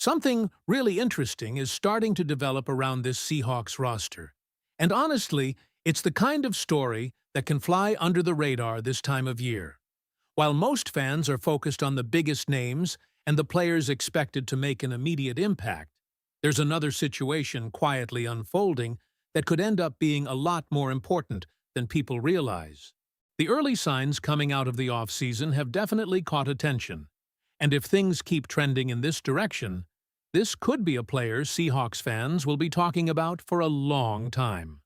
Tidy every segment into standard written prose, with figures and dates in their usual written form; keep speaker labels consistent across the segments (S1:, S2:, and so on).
S1: Something really interesting is starting to develop around this Seahawks roster. And honestly, it's the kind of story that can fly under the radar this time of year. While most fans are focused on the biggest names and the players expected to make an immediate impact, there's another situation quietly unfolding that could end up being a lot more important than people realize. The early signs coming out of the offseason have definitely caught attention. And if things keep trending in this direction, this could be a player Seahawks fans will be talking about for a long time.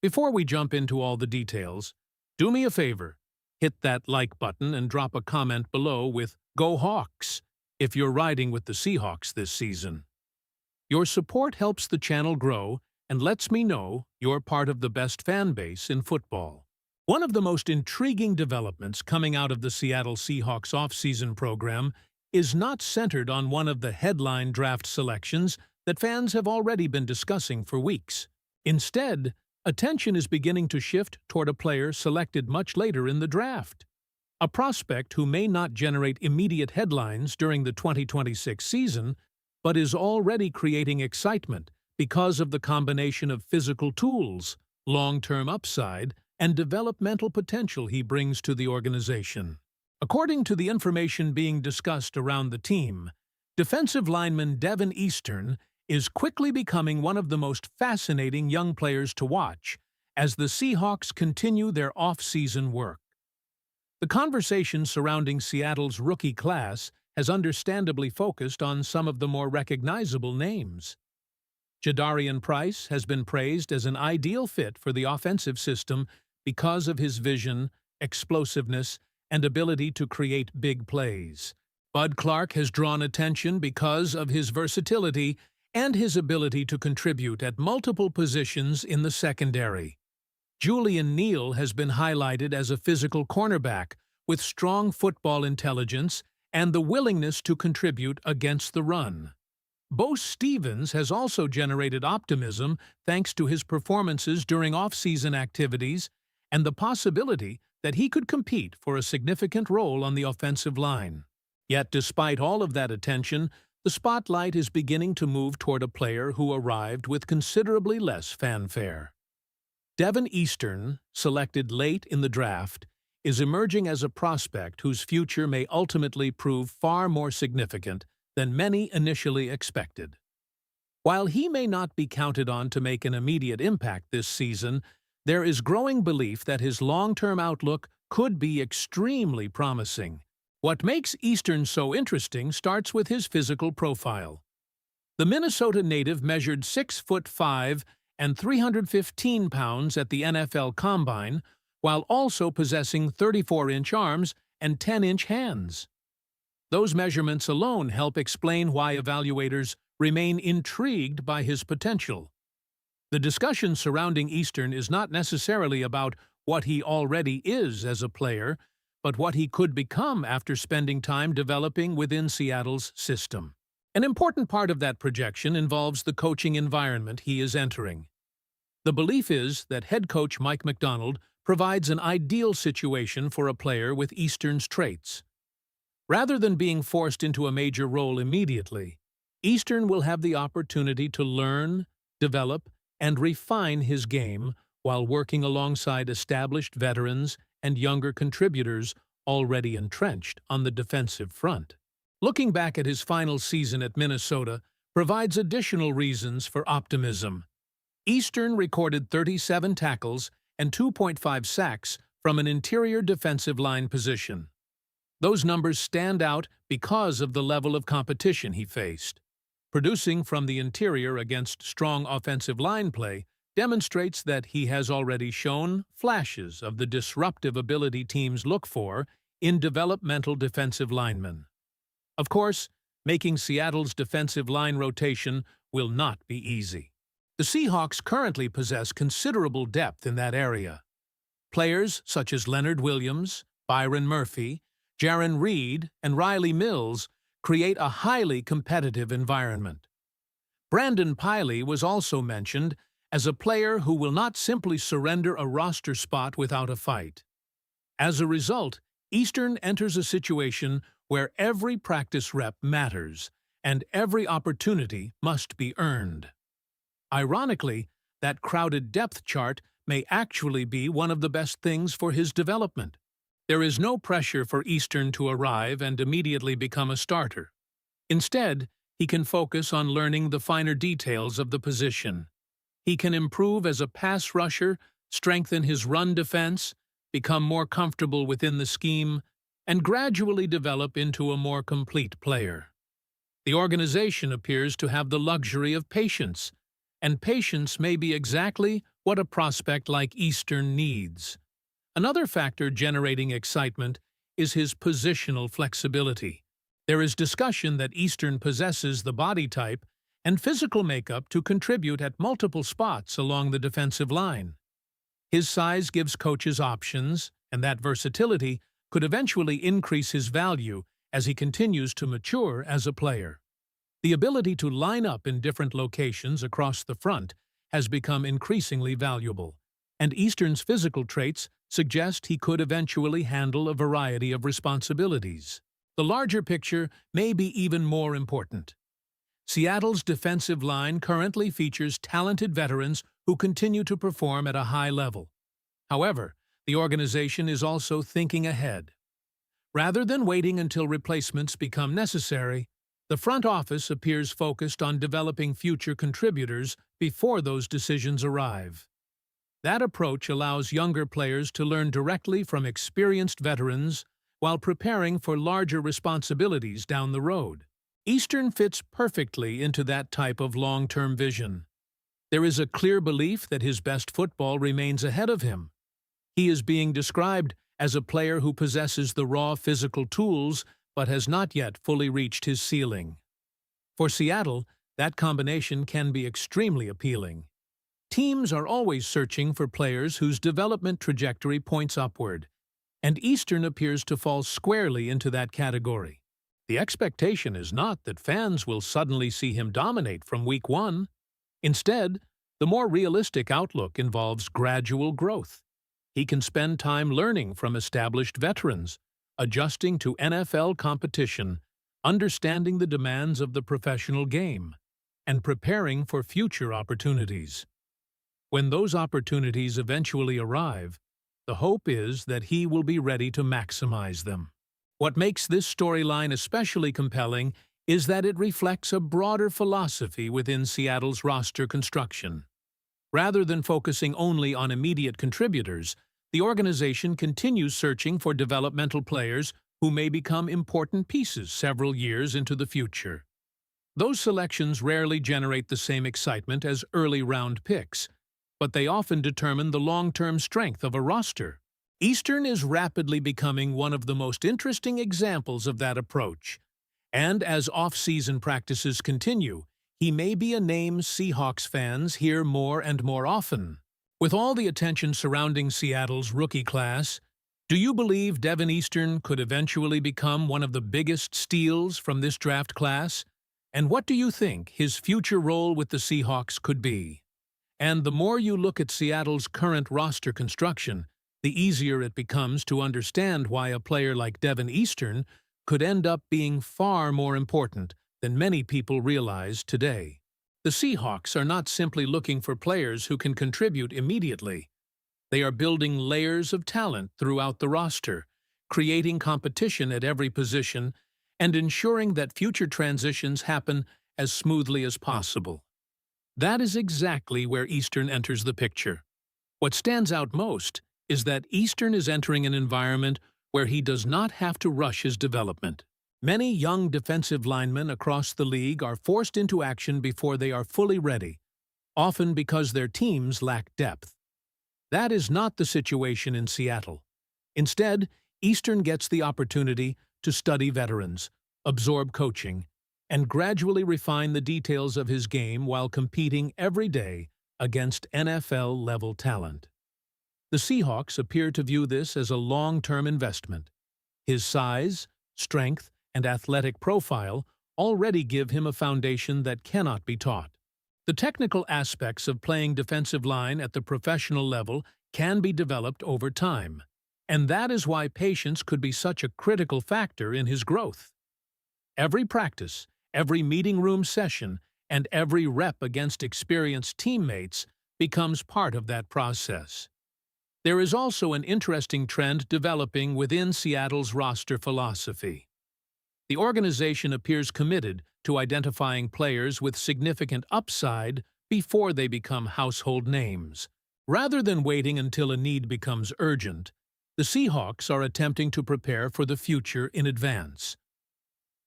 S1: Before we jump into all the details, do me a favor, hit that like button and drop a comment below with "Go Hawks" if you're riding with the Seahawks this season. Your support helps the channel grow and lets me know you're part of the best fan base in football. One of the most intriguing developments coming out of the Seattle Seahawks offseason program is not centered on one of the headline draft selections that fans have already been discussing for weeks. Instead, attention is beginning to shift toward a player selected much later in the draft. A prospect who may not generate immediate headlines during the 2026 season, but is already creating excitement because of the combination of physical tools, long-term upside, and developmental potential he brings to the organization. According to the information being discussed around the team, defensive lineman Devin Eastern is quickly becoming one of the most fascinating young players to watch as the Seahawks continue their off-season work. The conversation surrounding Seattle's rookie class has understandably focused on some of the more recognizable names. Jadarian Price has been praised as an ideal fit for the offensive system because of his vision, explosiveness, and ability to create big plays. Bud Clark has drawn attention because of his versatility and his ability to contribute at multiple positions in the secondary. Julian Neal has been highlighted as a physical cornerback with strong football intelligence and the willingness to contribute against the run. Bo Stevens has also generated optimism thanks to his performances during off-season activities and the possibility that he could compete for a significant role on the offensive line. Yet despite all of that attention, the spotlight is beginning to move toward a player who arrived with considerably less fanfare. Devin Eastern, selected late in the draft, is emerging as a prospect whose future may ultimately prove far more significant than many initially expected. While he may not be counted on to make an immediate impact this season, there is growing belief that his long-term outlook could be extremely promising. What makes Eastern so interesting starts with his physical profile. The Minnesota native measured 6'5" and 315 pounds at the NFL Combine, while also possessing 34-inch arms and 10-inch hands. Those measurements alone help explain why evaluators remain intrigued by his potential. The discussion surrounding Eastern is not necessarily about what he already is as a player, but what he could become after spending time developing within Seattle's system. An important part of that projection involves the coaching environment he is entering. The belief is that head coach Mike Macdonald provides an ideal situation for a player with Eastern's traits. Rather than being forced into a major role immediately, Eastern will have the opportunity to learn, develop, and refine his game while working alongside established veterans and younger contributors already entrenched on the defensive front. Looking back at his final season at Minnesota provides additional reasons for optimism. Eastern recorded 37 tackles and 2.5 sacks from an interior defensive line position. Those numbers stand out because of the level of competition he faced. Producing from the interior against strong offensive line play demonstrates that he has already shown flashes of the disruptive ability teams look for in developmental defensive linemen. Of course, making Seattle's defensive line rotation will not be easy. The Seahawks currently possess considerable depth in that area. Players such as Leonard Williams, Byron Murphy, Jaron Reed, and Riley Mills create a highly competitive environment. Brandon Piley was also mentioned as a player who will not simply surrender a roster spot without a fight. As a result, Eastern enters a situation where every practice rep matters, and every opportunity must be earned. Ironically, that crowded depth chart may actually be one of the best things for his development. There is no pressure for Eastern to arrive and immediately become a starter. Instead, he can focus on learning the finer details of the position. He can improve as a pass rusher, strengthen his run defense, become more comfortable within the scheme, and gradually develop into a more complete player. The organization appears to have the luxury of patience, and patience may be exactly what a prospect like Eastern needs. Another factor generating excitement is his positional flexibility. There is discussion that Eastern possesses the body type and physical makeup to contribute at multiple spots along the defensive line. His size gives coaches options, and that versatility could eventually increase his value as he continues to mature as a player. The ability to line up in different locations across the front has become increasingly valuable, and Eastern's physical traits suggest he could eventually handle a variety of responsibilities. The larger picture may be even more important. Seattle's defensive line currently features talented veterans who continue to perform at a high level. However, the organization is also thinking ahead. Rather than waiting until replacements become necessary, the front office appears focused on developing future contributors before those decisions arrive. That approach allows younger players to learn directly from experienced veterans while preparing for larger responsibilities down the road. Eastern fits perfectly into that type of long-term vision. There is a clear belief that his best football remains ahead of him. He is being described as a player who possesses the raw physical tools but has not yet fully reached his ceiling. For Seattle, that combination can be extremely appealing. Teams are always searching for players whose development trajectory points upward, and Eastern appears to fall squarely into that category. The expectation is not that fans will suddenly see him dominate from week one. Instead, the more realistic outlook involves gradual growth. He can spend time learning from established veterans, adjusting to NFL competition, understanding the demands of the professional game, and preparing for future opportunities. When those opportunities eventually arrive, the hope is that he will be ready to maximize them. What makes this storyline especially compelling is that it reflects a broader philosophy within Seattle's roster construction. Rather than focusing only on immediate contributors, the organization continues searching for developmental players who may become important pieces several years into the future. Those selections rarely generate the same excitement as early-round picks, but they often determine the long-term strength of a roster. Eastern is rapidly becoming one of the most interesting examples of that approach, and as off-season practices continue, he may be a name Seahawks fans hear more and more often. With all the attention surrounding Seattle's rookie class, do you believe Devin Eastern could eventually become one of the biggest steals from this draft class? And what do you think his future role with the Seahawks could be? And the more you look at Seattle's current roster construction, the easier it becomes to understand why a player like Devin Eastern could end up being far more important than many people realize today. The Seahawks are not simply looking for players who can contribute immediately. They are building layers of talent throughout the roster, creating competition at every position, and ensuring that future transitions happen as smoothly as possible. That is exactly where Eastern enters the picture. What stands out most is that Eastern is entering an environment where he does not have to rush his development. Many young defensive linemen across the league are forced into action before they are fully ready, often because their teams lack depth. That is not the situation in Seattle. Instead, Eastern gets the opportunity to study veterans, absorb coaching, and gradually refine the details of his game while competing every day against NFL-level talent. The Seahawks appear to view this as a long-term investment. His size, strength, and athletic profile already give him a foundation that cannot be taught. The technical aspects of playing defensive line at the professional level can be developed over time, and that is why patience could be such a critical factor in his growth. Every practice, Every meeting room session and every rep against experienced teammates becomes part of that process. There is also an interesting trend developing within Seattle's roster philosophy. The organization appears committed to identifying players with significant upside before they become household names. Rather than waiting until a need becomes urgent, the Seahawks are attempting to prepare for the future in advance.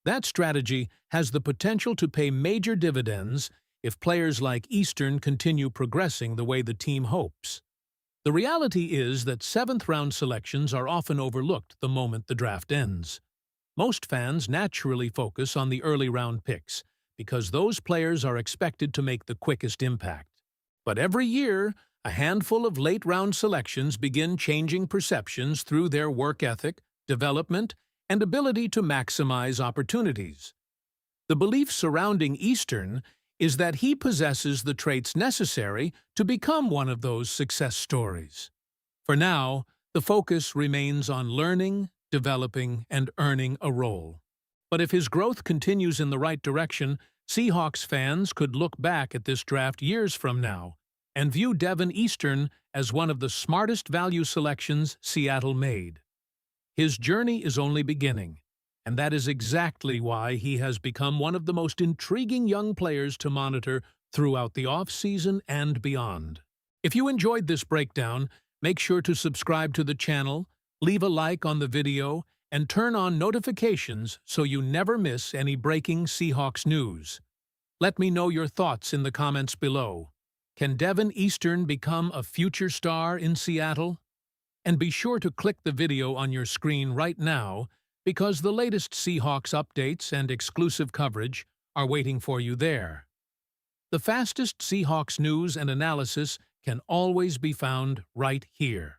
S1: That strategy has the potential to pay major dividends if players like Eastern continue progressing the way the team hopes. The reality is that seventh-round selections are often overlooked the moment the draft ends. Most fans naturally focus on the early-round picks because those players are expected to make the quickest impact. But every year, a handful of late-round selections begin changing perceptions through their work ethic, development, and ability to maximize opportunities. The belief surrounding Eastern is that he possesses the traits necessary to become one of those success stories. For now, the focus remains on learning, developing, and earning a role. But if his growth continues in the right direction, Seahawks fans could look back at this draft years from now and view Devin Eastern as one of the smartest value selections Seattle made. His journey is only beginning, and that is exactly why he has become one of the most intriguing young players to monitor throughout the offseason and beyond. If you enjoyed this breakdown, make sure to subscribe to the channel, leave a like on the video, and turn on notifications so you never miss any breaking Seahawks news. Let me know your thoughts in the comments below. Can Devin Eastern become a future star in Seattle? And be sure to click the video on your screen right now because the latest Seahawks updates and exclusive coverage are waiting for you there. The fastest Seahawks news and analysis can always be found right here.